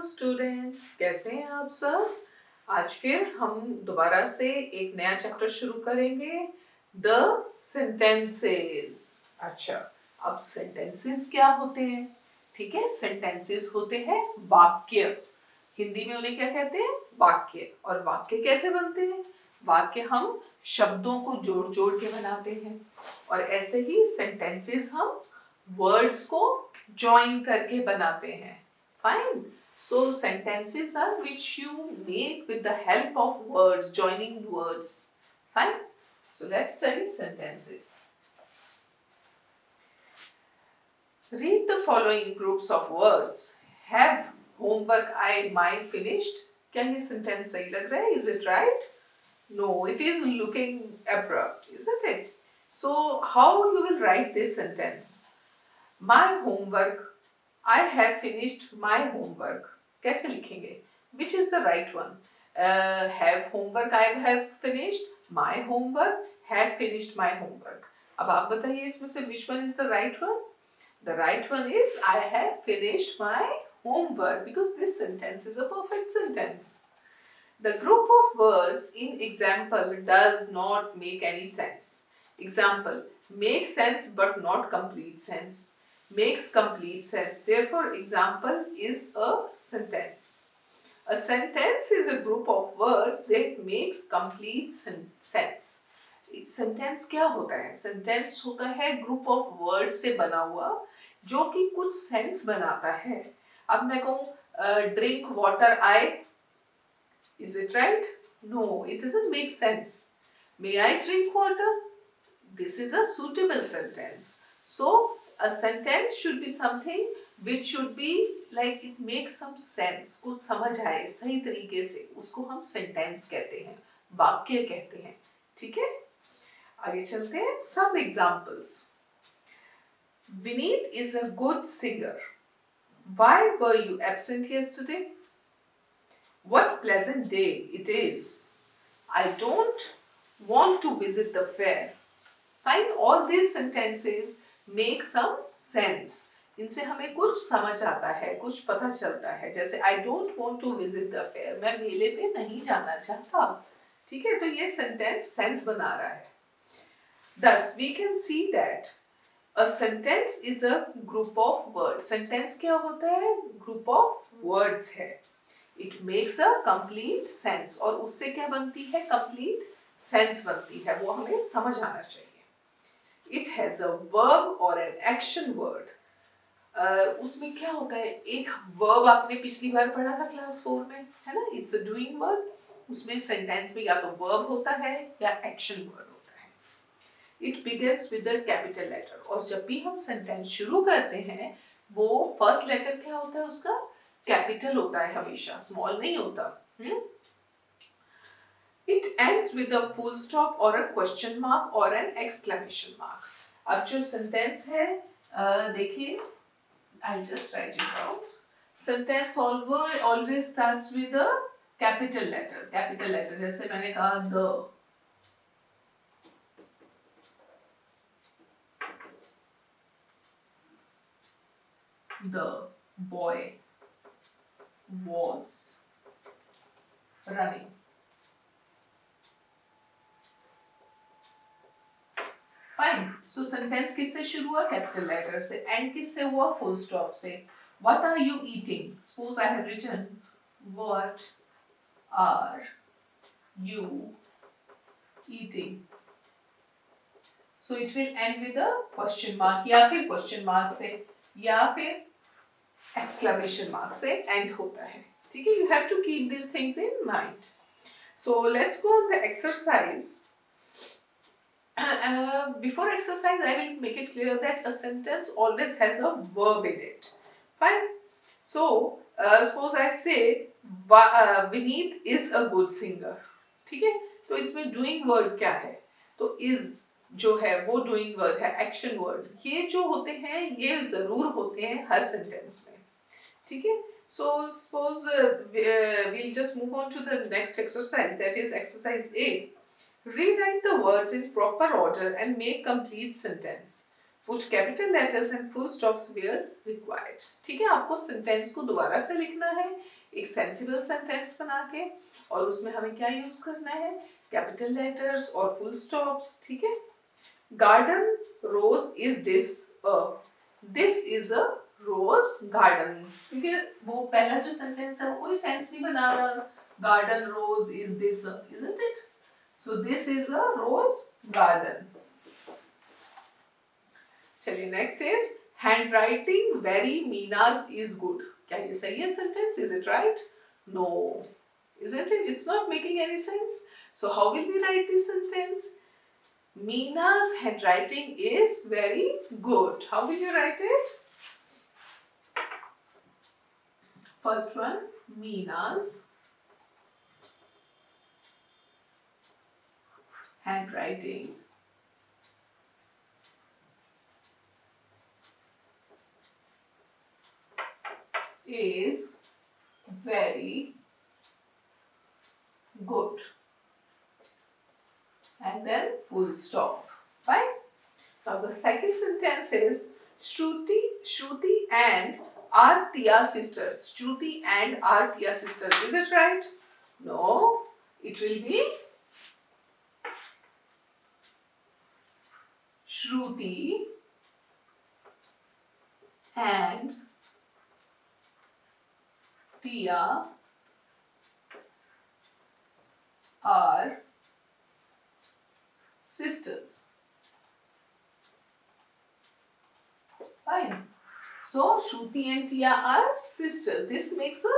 Students, कैसे हैं आप सब। आज फिर हम दोबारा से एक नया चैप्टर शुरू करेंगे, द सेंटेंसेस। अच्छा, अब सेंटेंसेस क्या होते हैं? ठीक है, सेंटेंसेस होते हैं वाक्य। हिंदी में उन्हें क्या कहते हैं? वाक्य। और वाक्य कैसे बनते हैं? वाक्य हम शब्दों को जोड़ जोड़ के बनाते हैं, और ऐसे ही सेंटेंसेस हम वर्ड्स को जॉइन करके बनाते हैं। Fine. So sentences are which you make with the help of words, joining words. Fine. So let's study sentences. Read the following groups of words. Have homework I my finished. क्या ये sentence सही लग रहा है? Is it right? No, it is looking abrupt, isn't it? So how you will write this sentence? My homework. I have finished my homework. कैसे लिखेंगे? Which is the right one? Have homework I have finished. My homework. Have finished my homework. अब आप बताइए इसमें से which one is the right one? The right one is I have finished my homework, because this sentence is a perfect sentence. The group of words in example does not make any sense. Example: make sense but not complete sense. Makes complete sense. Therefore, example is a sentence. A sentence is a group of words that makes complete sense. Sentence क्या होता है? Sentence होता है group of words से बना हुआ जो कि कुछ sense बनाता है। अब मैं कहूँ drink water I. Is it right? No, it doesn't make sense. May I drink water? This is a suitable sentence. So a sentence should be something which should be like it makes some sense. कुछ समझ आए सही तरीके से, उसको हम sentence कहते हैं, वाक्य कहते हैं। ठीक है, आगे चलते हैं। Some examples. Vineet is a good singer. Why were you absent yesterday? What pleasant day it is. I don't want to visit the fair. Fine, all these sentences make some sense. इनसे हमें कुछ समझ आता है, कुछ पता चलता है। जैसे I don't want to visit the fair, मैं मेले पे नहीं जाना चाहता। ठीक है, तो ये sentence sense बना रहा है। Thus we can see that a sentence is a group of words. Sentence क्या होता है? Group of words है। It makes a complete sense, और उससे क्या बनती है? Complete sense बनती है, वो हमें समझ आना चाहिए। It has a verb or an action word. उसमें क्या होता है? एक verb आपने पिछली बार पढ़ा था क्लास 4 में, है ना? It's a doing word. उसमें sentence में या तो verb होता है या action word होता है। It begins with a capital letter. और जब भी हम sentence शुरू करते हैं, वो first letter क्या होता है उसका? Capital होता है हमेशा, small नहीं होता। It ends with a full stop or a question mark or an exclamation mark. अब जो sentence है, देखिए, I'll just write it down. Sentence always starts with a capital letter. Capital letter, जैसे मैंने कहा the boy was running. Fine. So sentence किससे शुरू हुआ? Capital letter से. And किससे हुआ? Full stop से. What are you eating? Suppose I have written, what are you eating? So it will end with a question mark, या फिर question mark से, या फिर exclamation mark से end होता है। ठीक है? You have to keep these things in mind. So let's go on the exercise. Before exercise, I will make it clear that a sentence always has a verb in it. Fine. So suppose I say Vineet is a good singer. ठीक है? तो इसमें doing word क्या है? तो is जो है वो doing word है, action word। ये जो होते हैं ये जरूर होते हैं हर sentence में। ठीक है? So suppose we'll just move on to the next exercise, that is exercise A. Rewrite the words in proper order and make complete sentence. Put capital letters and full stops where required. ठीक है, आपको sentence को दोबारा से लिखना है, एक sensible sentence बना के, और उसमें हमें क्या यूज करना है, कैपिटल लेटर्स और फुल स्टॉप्स, ठीक है। Garden rose is this is a rose garden, क्योंकि वो पहला जो सेंटेंस है वो कोई सेंस नहीं बना रहा, garden rose is this, isn't it? So this is a rose garden. चलिए next is handwriting very Meena's is good. क्या ये सही है sentence? Is it right? No, isn't it? It's not making any sense. So how will we write this sentence? Meena's handwriting is very good. How will you write it? First one, Meena's handwriting is very good, and then full stop. Fine. Now the second sentence is Shruti and Artiya sisters. Shruti and Artiya sisters. Is it right? No, it will be Shruti and Tia are sisters. Fine. So Shruti and Tia are sisters. This makes a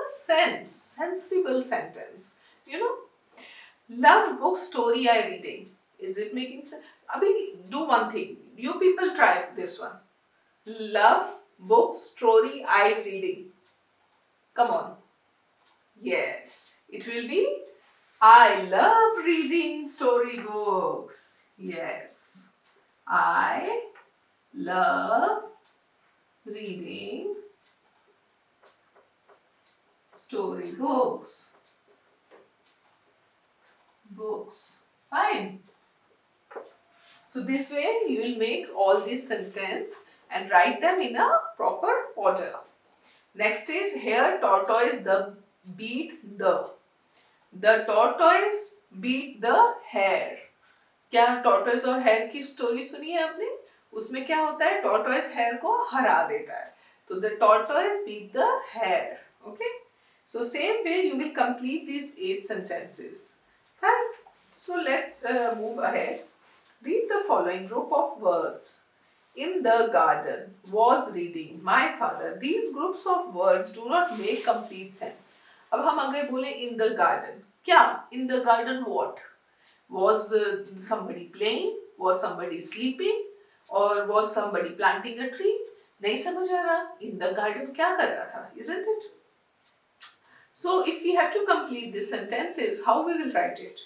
sensible sentence. You know, love book story I reading. Is it making sense? Abhi, do one thing. You people try this one. Love book story I reading. Come on. Yes, it will be I love reading storybooks. Yes, I love reading storybooks. Books. Fine. So this way you will make all these sentence and write them in a proper order. Next is here tortoise the beat the tortoise beat the hare. क्या tortoise और hare की story सुनी है आपने? उसमें क्या होता है, tortoise hare को हरा देता है, तो the tortoise beat the hare. Okay, so same way you will complete these 8 sentences. Fine. So let's move ahead. Read the following group of words. In the garden was reading my father. These groups of words do not make complete sense. अब हम अगर बोले in the garden, क्या in the garden what? Was somebody playing? Was somebody sleeping? Or was somebody planting a tree? नहीं समझ आ रहा in the garden क्या कर रहा था, isn't it? So if we have to complete these sentences, how we will write it?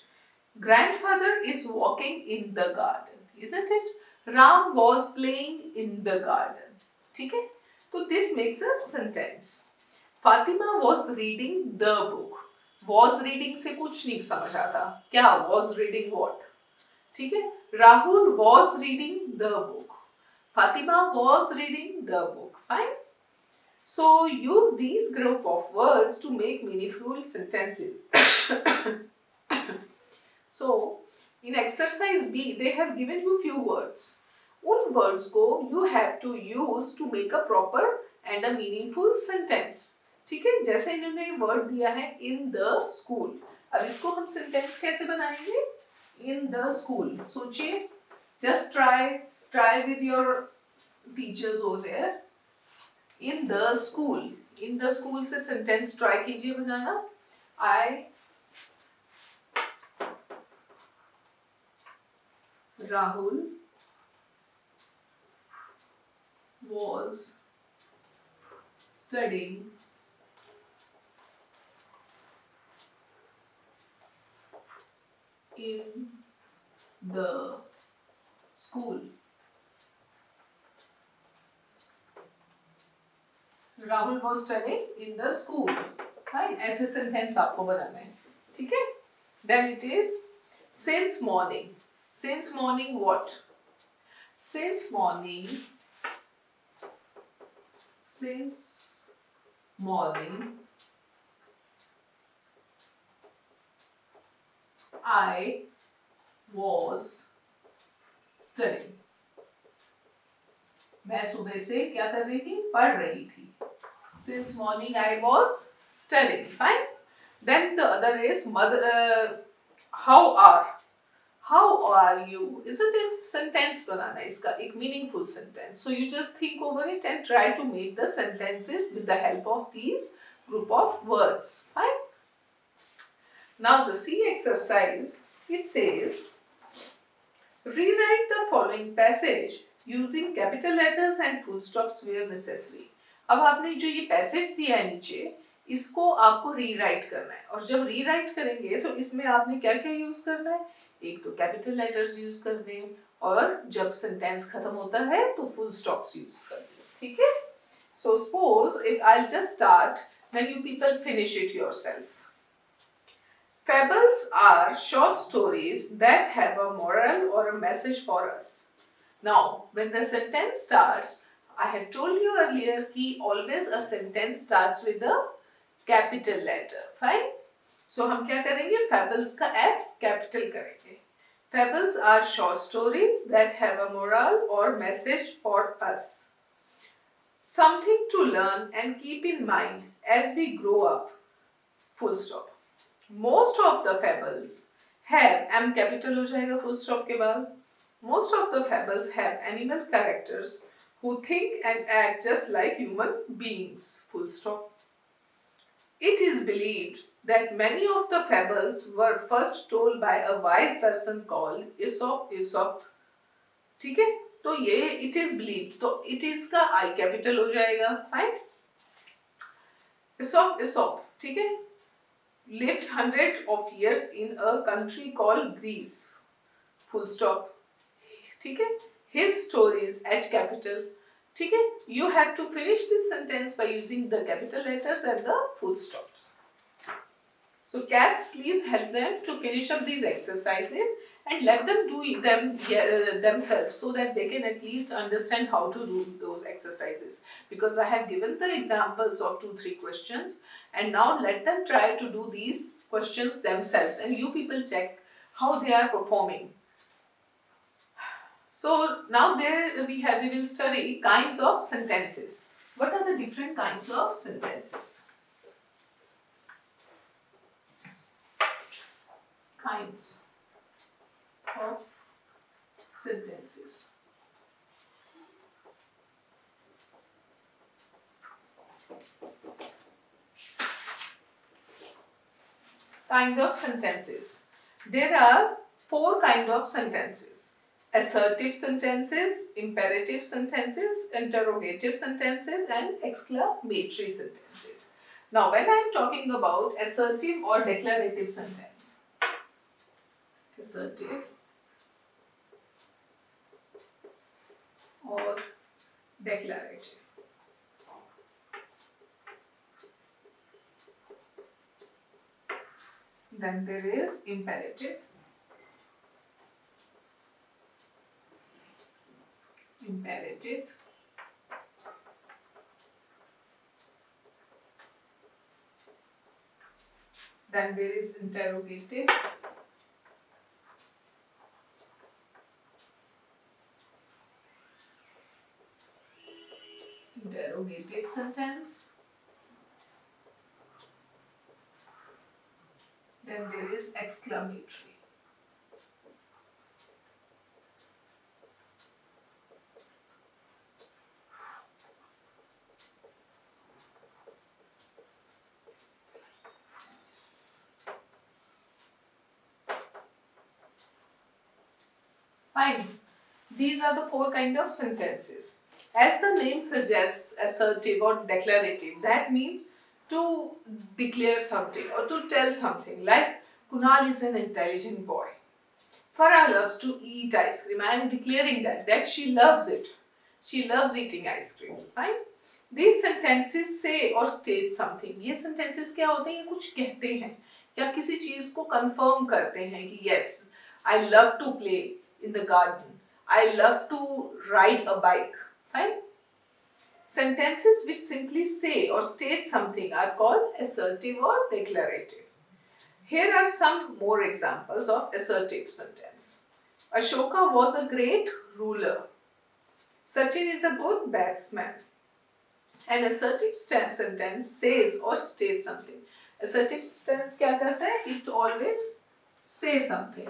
Grandfather is walking in the garden, isn't it? Ram was playing in the garden. ठीक है? तो this makes a sentence. Fatima was reading the book. Was reading से कुछ नहीं समझ आता. क्या was reading what? ठीक है? Rahul was reading the book. Fatima was reading the book. Fine. So use these group of words to make meaningful sentences. So in exercise B, they have given you few words. उन words को you have to use to make a proper and a meaningful sentence. ठीक है? जैसे इन्होंने word दिया है in the school. अब इसको हम sentence कैसे बनाएंगे? In the school. सोचिए, just try with your teachers over there. In the school. In the school से sentence try कीजिए बनाना. Rahul was studying in the school. Rahul was studying in the school. Fine. ऐसे sentence आपको बनाना है. ठीक है? Then it is since morning. Since morning what? Since morning I was studying. मैं सुबह से क्या कर रही थी? पढ़ रही थी. Since morning I was studying. Fine. Then the other is mother. How are? How are you? Isn't it? Sentence बनाना इसका एक meaningful sentence. So you just think over it and try to make the sentences with the help of these group of words. Fine. Now the C exercise, it says, rewrite the following passage using capital letters and full stops where necessary. अब आपने जो ये passage दिया है नीचे, इसको आपको rewrite करना है और जब रीराइट करेंगे तो इसमें आपने क्या क्या यूज करना है? एक तो कैपिटल लेटर्स यूज करने और जब सेंटेंस खत्म होता है तो फुल स्टॉप्स यूज करने. ठीक है? So suppose if I'll just start, then you people finish it yourself. Fables are short stories that have a moral or a message for us. Now, when the sentence starts, I had told you earlier that always a sentence starts with a capital letter. Fine? So, हम क्या करेंगे? Fables का F capital करेंगे. Fables are short stories that have a moral or message for us. Something to learn and keep in mind as we grow up. Full stop. Most of the fables have, M capital हो जाएगा full stop के बाद. Most of the fables have animal characters who think and act just like human beings. Full stop. It is believed that many of the fables were first told by a wise person called Aesop. ठीक है? तो ये it is believed. तो it is का I capital हो जाएगा. Fine? Aesop. ठीक है? Lived hundreds of years in a country called Greece. Full stop. ठीक है? His stories at capital. ठीक है? You have to finish this sentence by using the capital letters and the full stops. So cats, please help them to finish up these exercises and let them do them themselves so that they can at least understand how to do those exercises. Because I have given the examples of 2-3 questions and now let them try to do these questions themselves and you people check how they are performing. So now we will study kinds of sentences. What are the different kinds of sentences? Kinds of sentences. Kind of sentences. There are 4 kinds of sentences. Assertive sentences, imperative sentences, interrogative sentences and exclamatory sentences. Now when I am talking about assertive or declarative sentence. Assertive or declarative. Then there is imperative. Imperative. Then there is interrogative. Interrogative sentence. Then there is exclamatory. Fine. These are the 4 kinds of sentences. As the name suggests, assertive or declarative, that means to declare something or to tell something. Like, Kunal is an intelligent boy. Farah loves to eat ice cream. I am declaring that she loves it. She loves eating ice cream. Fine. These sentences say or state something. ये sentences क्या होते हैं? ये कुछ कहते हैं या किसी चीज को confirm करते हैं कि yes, I love to play in the garden. I love to ride a bike. Fine. Sentences which simply say or state something are called assertive or declarative. Here are some more examples of assertive sentence. Ashoka was a great ruler. Sachin is a good batsman. An assertive sentence says or states something. Assertive sentence क्या करता है? It always says something.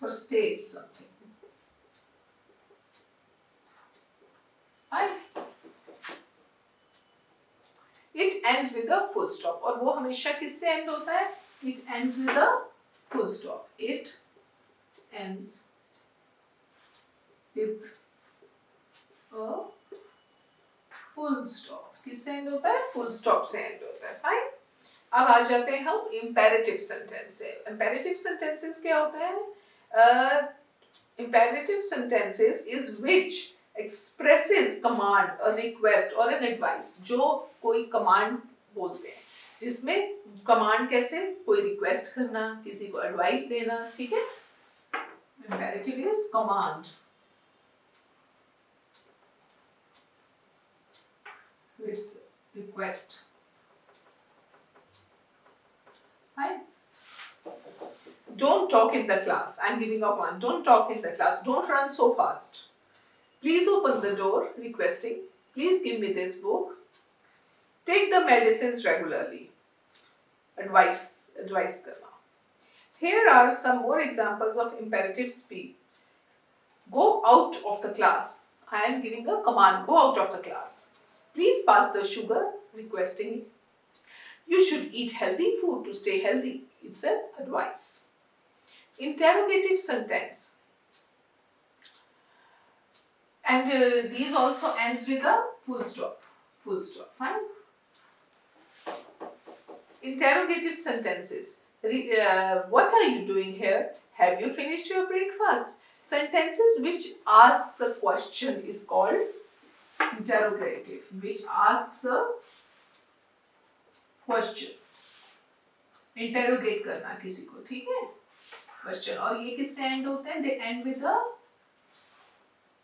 or states something. Right? It ends with a full stop. और वो हमेशा किससे end होता है? It ends with a full stop. It ends with a full stop. किससे end होता है? Full stop से end होता है. Fine? अब आ जाते हैं हम imperative sentence से. Imperative sentences क्या होते हैं? Imperative sentences is which expresses command, a request or an advice. जो कोई command बोलते हैं, जिसमें command कैसे? कोई request करना, किसी को advice देना, ठीक है? Imperative is command. Request. Fine. Don't talk in the class. I'm giving up one. Don't talk in the class. Don't run so fast. Please open the door, requesting. Please give me this book. Take the medicines regularly. Advice karna. Here are some more examples of imperative speech. Go out of the class. I am giving a command. Go out of the class. Please pass the sugar, requesting. You should eat healthy food to stay healthy. It's an advice. Interrogative sentence. And these also ends with a full stop. Full stop. Fine. Interrogative sentences. What are you doing here? Have you finished your breakfast? Sentences which asks a question is called interrogative. Which asks a question. Interrogate करना किसी को, ठीक है? Question. और ये किससे end होते हैं? They end with a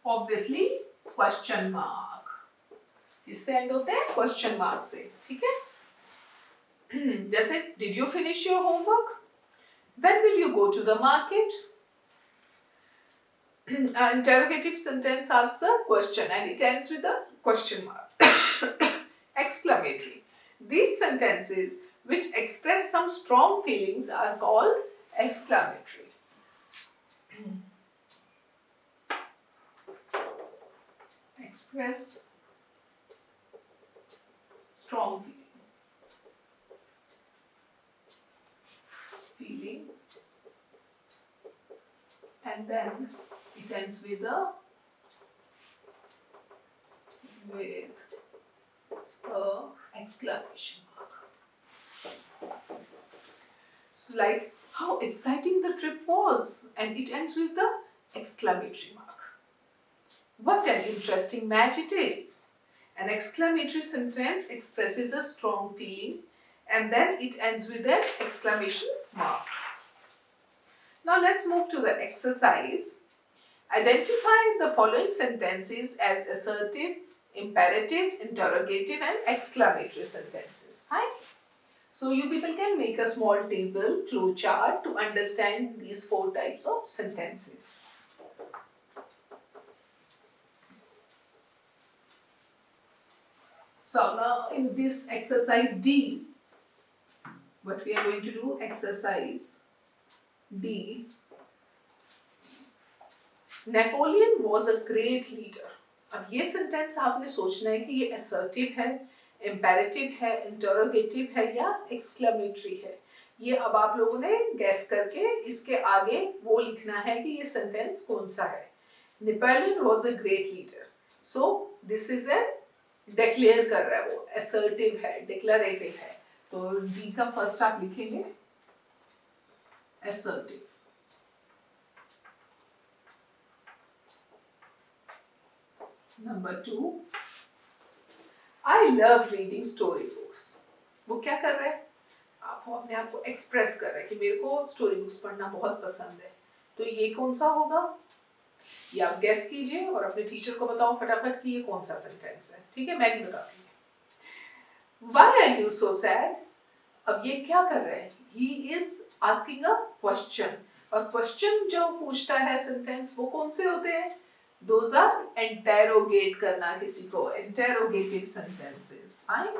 obviously question mark. किससे end होते हैं? Question mark से, ठीक है? जैसे did you finish your homework? When will you go to the market? An interrogative sentence asks a question and it ends with a question mark. Exclamatory. These sentences which express some strong feelings are called exclamatory. Express strong feeling and then it ends with a exclamation mark. So like how exciting the trip was and it ends with the exclamatory mark. What an interesting match it is. An exclamatory sentence expresses a strong feeling and then it ends with an exclamation mark. Now let's move to the exercise. Identify the following sentences as assertive, imperative, interrogative and exclamatory sentences. Fine. So you people can make a small table, flow chart to understand these 4 types of sentences. So now in this exercise D, what we are going to do, exercise D. Napoleon was a great leader. अब ये sentence आपने सोचना है कि ये assertive है, imperative है, interrogative है या exclamatory है. ये अब आप लोगों ने guess करके इसके आगे वो लिखना है कि ये सेंटेंस कौन सा है. Napoleon was a great leader. So this is a declare कर रहा है वो, assertive है, declarative है. तो D का first आप लिखेंगे assertive. Number 2, I love reading story books. वो क्या कर रहे हैं? आप अपने आप को एक्सप्रेस कर रहे हैं कि मेरे को स्टोरी बुक्स पढ़ना बहुत पसंद है. तो ये कौन सा होगा? ये आप गेस कीजिए और अपने टीचर को बताओ फटाफट कि ये कौन सा सेंटेंस है, ठीक है? मैं नहीं बताती। Why are you so sad? अब ये क्या कर रहे हैं? He is asking a question. और क्वेश्चन जो पूछता है सेंटेंस वो कौन से होते हैं? Those are interrogate करना किसी को, interrogative sentences. Fine?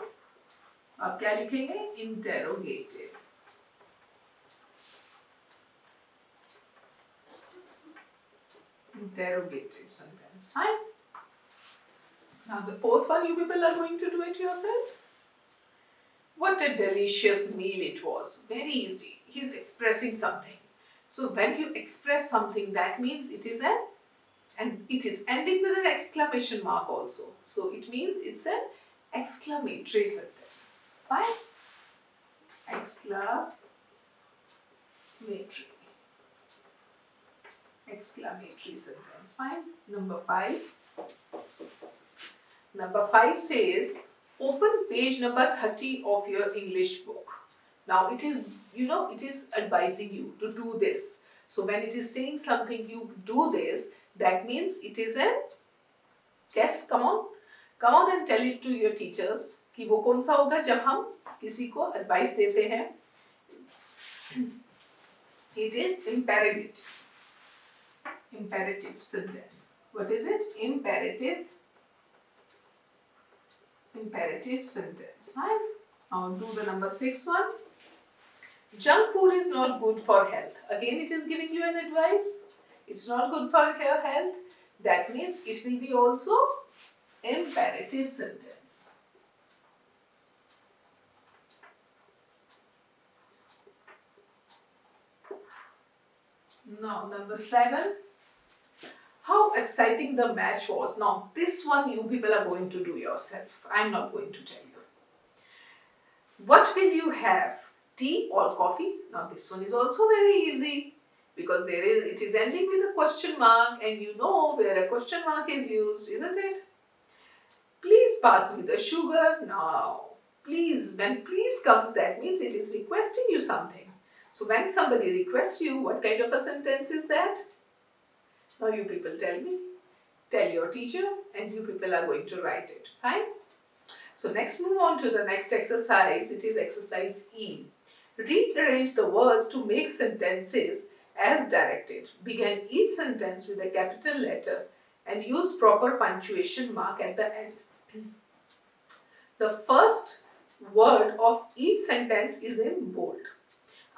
आप क्या लिखेंगे? Interrogative. Interrogative sentence. Fine? Now the fourth one, you people are going to do it yourself. What a delicious meal it was. Very easy. He's expressing something. So when you express something, that means it is and it is ending with an exclamation mark also. So it means it's an exclamatory sentence. Fine? Exclamatory. Exclamatory sentence. Fine? Number 5. Number 5 says, open page number 30 of your English book. Now it is, it is advising you to do this. So when it is saying something, you do this, that means it is an, guess, come on and tell it to your teachers कि वो कौन सा होगा जब हम किसी को advice देते हैं. It is imperative sentence. What is it? Imperative sentence. Fine. Now do the number 6 one. Junk food is not good for health. Again, it is giving you an advice. It's not good for your health. That means it will be also imperative sentence. Now, number 7. How exciting the match was. Now, this one you people are going to do yourself. I'm not going to tell you. What will you have? Tea or coffee? Now, this one is also very easy because it is ending with a question mark and you know where a question mark is used, isn't it? Please pass me the sugar. Now, please, when please comes, that means it is requesting you something. So, when somebody requests you, what kind of a sentence is that? Now you people tell me, tell your teacher and you people are going to write it, fine? So next move on to the next exercise, it is exercise E. Rearrange the words to make sentences as directed. Begin each sentence with a capital letter and use proper punctuation mark at the end. The first word of each sentence is in bold.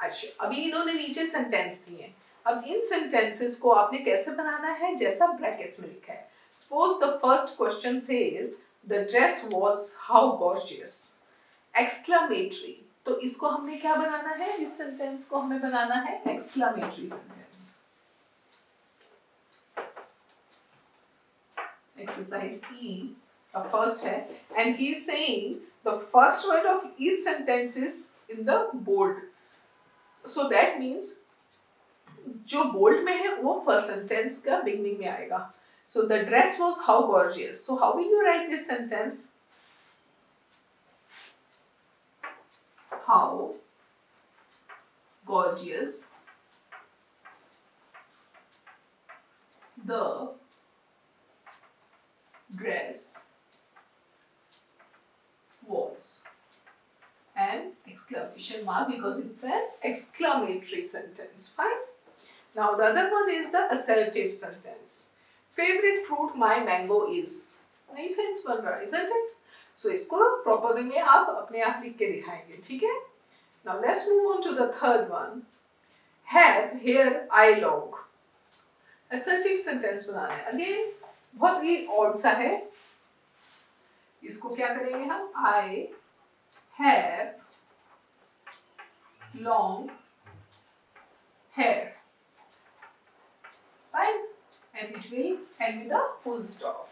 अच्छा, अभी इन्होंने नीचे sentence दिए हैं. अब इन sentences को आपने कैसे बनाना है जैसा ब्रैकेट्स में लिखा है. Suppose the first question says the dress was how gorgeous. Exclamatory. तो इसको हमने क्या बनाना है? इस सेंटेंस को हमें बनाना है exclamatory sentence. Exercise E, the first है, and he is saying the first word of each sentence is in the bold. So that means जो bold में है वो first sentence का beginning में आएगा. So the dress was how gorgeous. So how will you write this sentence? How gorgeous the dress was. And exclamation mark because it's an exclamatory sentence. Fine. Now the other one is the assertive sentence. Favorite fruit my mango is. नई sense बन रहा है, isn't it? So इसको proper way में आप अपने आप लिख के दिखाएंगे, ठीक है? Now let's move on to the third one. Have here I long. Assertive sentence बनाना है. Again बहुत ही odd सा है. इसको क्या करेंगे हम? I have long hair. Fine? And it will end with a full stop.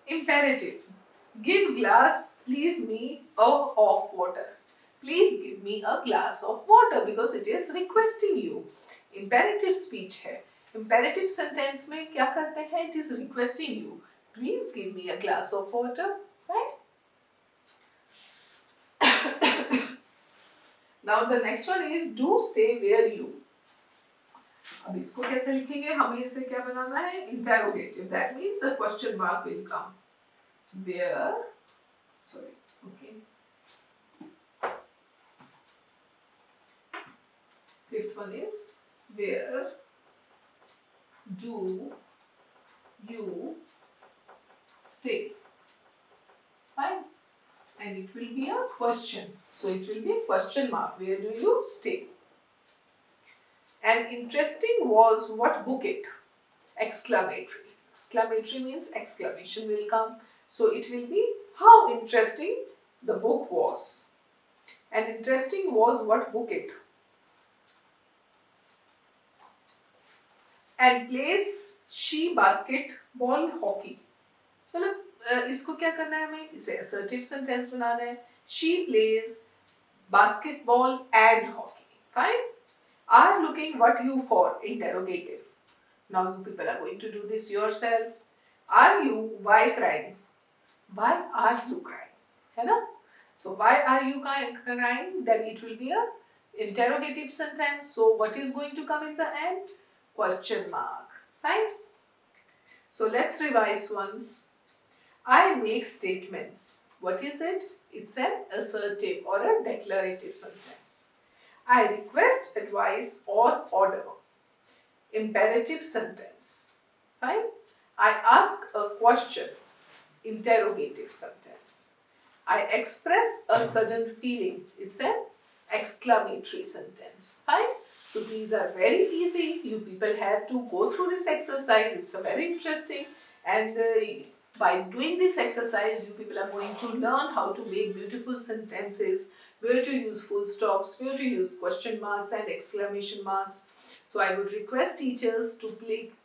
Imperative. Give glass, please me of water. Please give me a glass of water because it is requesting you. Imperative speech है. Imperative sentence में क्या करते हैं? It is requesting you. Please give me a glass of water. Right? Now the next one is do stay where you. अब इसको कैसे लिखेंगे, हमें इसे क्या बनाना है, interrogative. That means a question mark will come. Where, sorry, okay. Fifth one is, where do you stay? Fine. And it will be a question. So it will be a question mark. Where do you stay? And interesting was what book it? Exclamatory. Exclamatory means exclamation will come. So it will be how interesting the book was. And interesting was what book it? And plays she basketball hockey. मतलब इसको क्या करना है, हमें इसे assertive sentence बनाना है. She plays basketball and hockey. Fine. Are looking what you for, interrogative. Now you people are going to do this yourself. Are you, why crying? Why are you crying? है ना? So why are you crying? Then it will be a interrogative sentence. So what is going to come in the end? Question mark. Fine. So let's revise once. I make statements. What is it? It's an assertive or a declarative sentence. I request advice or order. Imperative sentence. Fine. I ask a question. Interrogative sentence. I express a sudden feeling. It's an exclamatory sentence. Fine. So these are very easy. You people have to go through this exercise. It's a very interesting, and by doing this exercise, you people are going to learn how to make beautiful sentences, where to use full stops, where to use question marks and exclamation marks. So I would request teachers to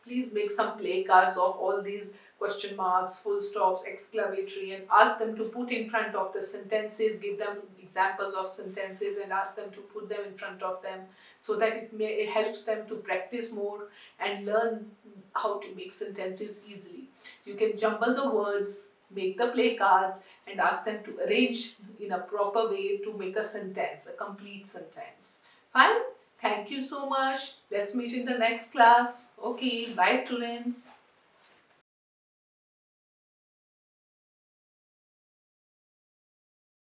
please make some play cards of all these question marks, full stops, exclamatory, and ask them to put in front of the sentences, give them examples of sentences and ask them to put them in front of them, so that it helps them to practice more and learn how to make sentences easily. You can jumble the words, make the play cards and ask them to arrange in a proper way to make a sentence, a complete sentence. Fine? Thank you so much. Let's meet in the next class. Okay, bye students.